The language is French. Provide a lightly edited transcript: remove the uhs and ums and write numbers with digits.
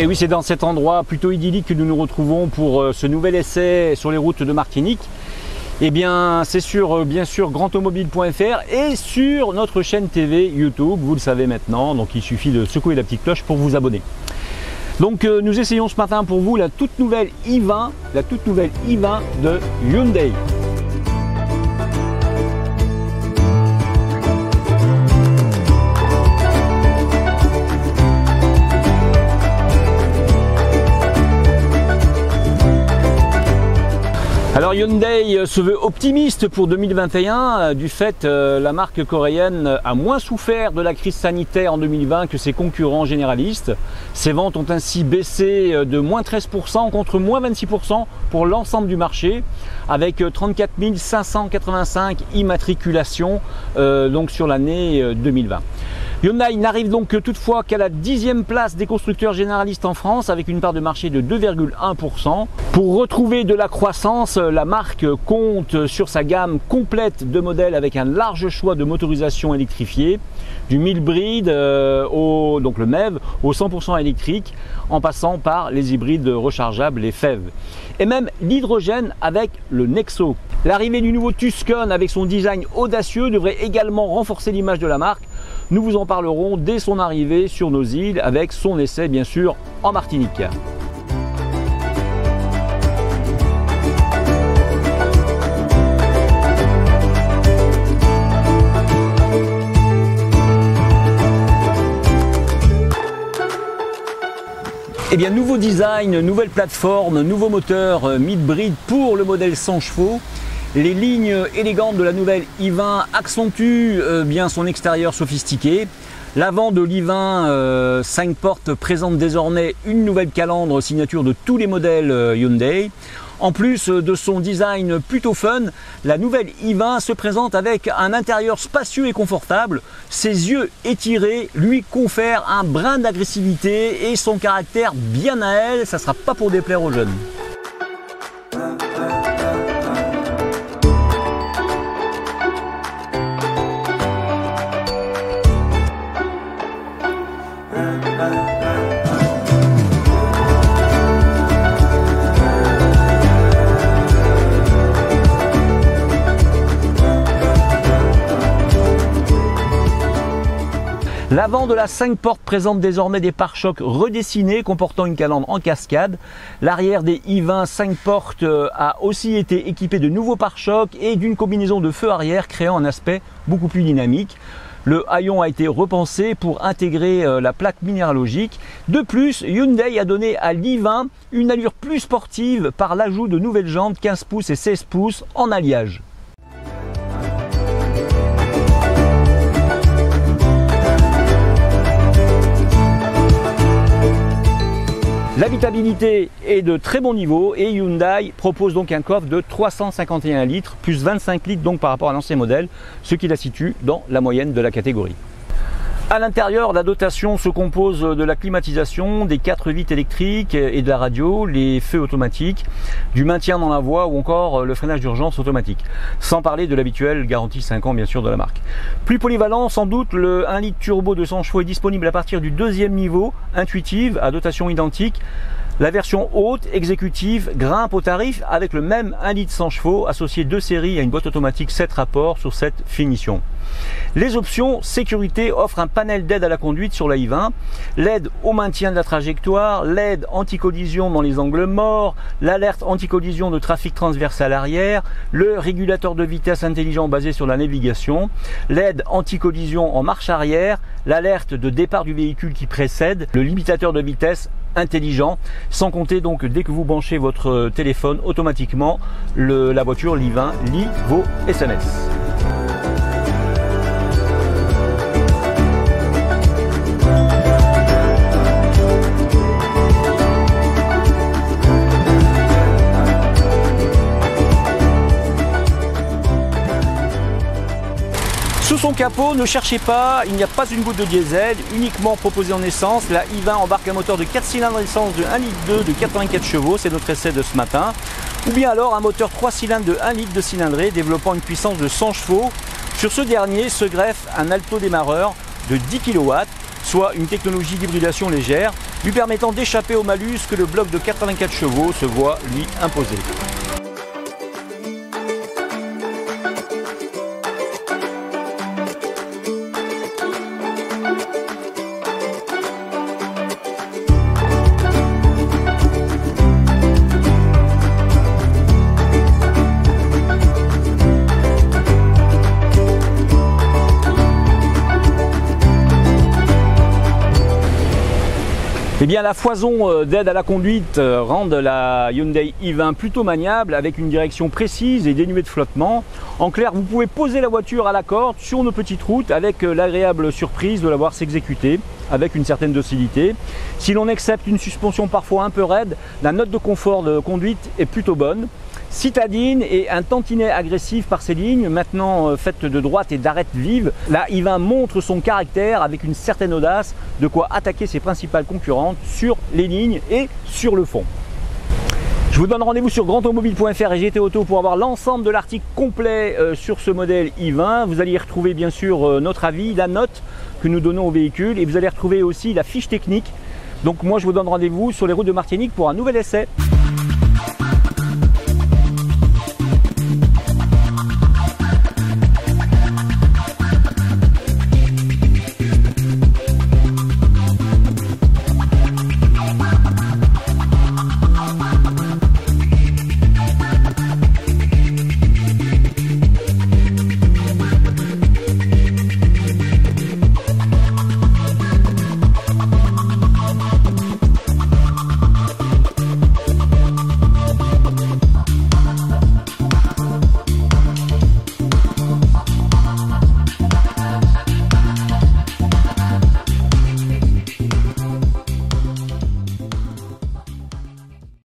oui, c'est dans cet endroit plutôt idyllique que nous nous retrouvons pour ce nouvel essai sur les routes de Martinique. Eh bien, c'est sur, bien sûr, grandautomobile.fr et sur notre chaîne TV YouTube, vous le savez maintenant, donc il suffit de secouer la petite cloche pour vous abonner. Donc nous essayons ce matin pour vous la toute nouvelle i20, de Hyundai. Alors Hyundai se veut optimiste pour 2021 du fait la marque coréenne a moins souffert de la crise sanitaire en 2020 que ses concurrents généralistes. Ses ventes ont ainsi baissé de moins 13% contre moins 26% pour l'ensemble du marché avec 34 585 immatriculations donc sur l'année 2020. Hyundai n'arrive donc toutefois qu'à la 10e place des constructeurs généralistes en France avec une part de marché de 2,1%. Pour retrouver de la croissance, la marque compte sur sa gamme complète de modèles avec un large choix de motorisation électrifiée, du hybride donc le MEV au 100% électrique, en passant par les hybrides rechargeables, les FEV, et même l'hydrogène avec le Nexo. L'arrivée du nouveau Tucson avec son design audacieux devrait également renforcer l'image de la marque. Nous vous en parlerons dès son arrivée sur nos îles avec son essai bien sûr en Martinique. Eh bien, nouveau design, nouvelle plateforme, nouveau moteur mid-bride pour le modèle 100 chevaux. Les lignes élégantes de la nouvelle i20 accentuent bien son extérieur sophistiqué. L'avant de l'i20 5 portes présente désormais une nouvelle calandre signature de tous les modèles Hyundai. En plus de son design plutôt fun, la nouvelle i20 se présente avec un intérieur spacieux et confortable. Ses yeux étirés lui confèrent un brin d'agressivité et son caractère bien à elle, ça ne sera pas pour déplaire aux jeunes. L'avant de la 5 portes présente désormais des pare-chocs redessinés comportant une calandre en cascade. L'arrière des i20 5 portes a aussi été équipé de nouveaux pare-chocs et d'une combinaison de feu arrière créant un aspect beaucoup plus dynamique. Le haillon a été repensé pour intégrer la plaque minéralogique. De plus, Hyundai a donné à l'i20 une allure plus sportive par l'ajout de nouvelles jantes 15 pouces et 16 pouces en alliage. L'habitabilité est de très bon niveau et Hyundai propose donc un coffre de 351 litres plus 25 litres donc par rapport à l'ancien modèle, ce qui la situe dans la moyenne de la catégorie. À l'intérieur, la dotation se compose de la climatisation, des 4 vitres électriques et de la radio, les feux automatiques, du maintien dans la voie ou encore le freinage d'urgence automatique. Sans parler de l'habituelle garantie 5 ans bien sûr de la marque. Plus polyvalent, sans doute, le 1 litre turbo de 100 chevaux est disponible à partir du 2e niveau, intuitive, à dotation identique. La version haute, exécutive, grimpe au tarif avec le même 1 litre 100 chevaux associé 2 séries à une boîte automatique 7 rapports sur cette finition. Les options sécurité offrent un panel d'aide à la conduite sur la i20, l'aide au maintien de la trajectoire, l'aide anti-collision dans les angles morts, l'alerte anti-collision de trafic transversal arrière, le régulateur de vitesse intelligent basé sur la navigation, l'aide anti-collision en marche arrière, l'alerte de départ du véhicule qui précède, le limitateur de vitesse intelligent, sans compter donc dès que vous branchez votre téléphone automatiquement, la voiture l'i20 lit vos SMS. Sous son capot, ne cherchez pas, il n'y a pas une goutte de diesel, uniquement proposée en essence. La i20 embarque un moteur de 4 cylindres essence de 1,2 litre de 84 chevaux, c'est notre essai de ce matin. Ou bien alors un moteur 3 cylindres de 1 litre de cylindrée développant une puissance de 100 chevaux. Sur ce dernier se greffe un alto démarreur de 10 kW, soit une technologie d'hybridation légère. lui permettant d'échapper au malus que le bloc de 84 chevaux se voit lui imposer. Eh bien, la foison d'aide à la conduite rendent la Hyundai i20 plutôt maniable avec une direction précise et dénuée de flottement. En clair, vous pouvez poser la voiture à la corde sur nos petites routes avec l'agréable surprise de la voir s'exécuter avec une certaine docilité. Si l'on accepte une suspension parfois un peu raide, la note de confort de conduite est plutôt bonne. Citadine et un tantinet agressif par ses lignes, maintenant faites de droite et d'arêtes vives, la i20 montre son caractère avec une certaine audace, de quoi attaquer ses principales concurrentes sur les lignes et sur le fond. Je vous donne rendez-vous sur grandautomobile.fr et GT Auto pour avoir l'ensemble de l'article complet sur ce modèle i20. Vous allez y retrouver bien sûr notre avis, la note que nous donnons au véhicule et vous allez retrouver aussi la fiche technique. Donc moi je vous donne rendez-vous sur les routes de Martinique pour un nouvel essai.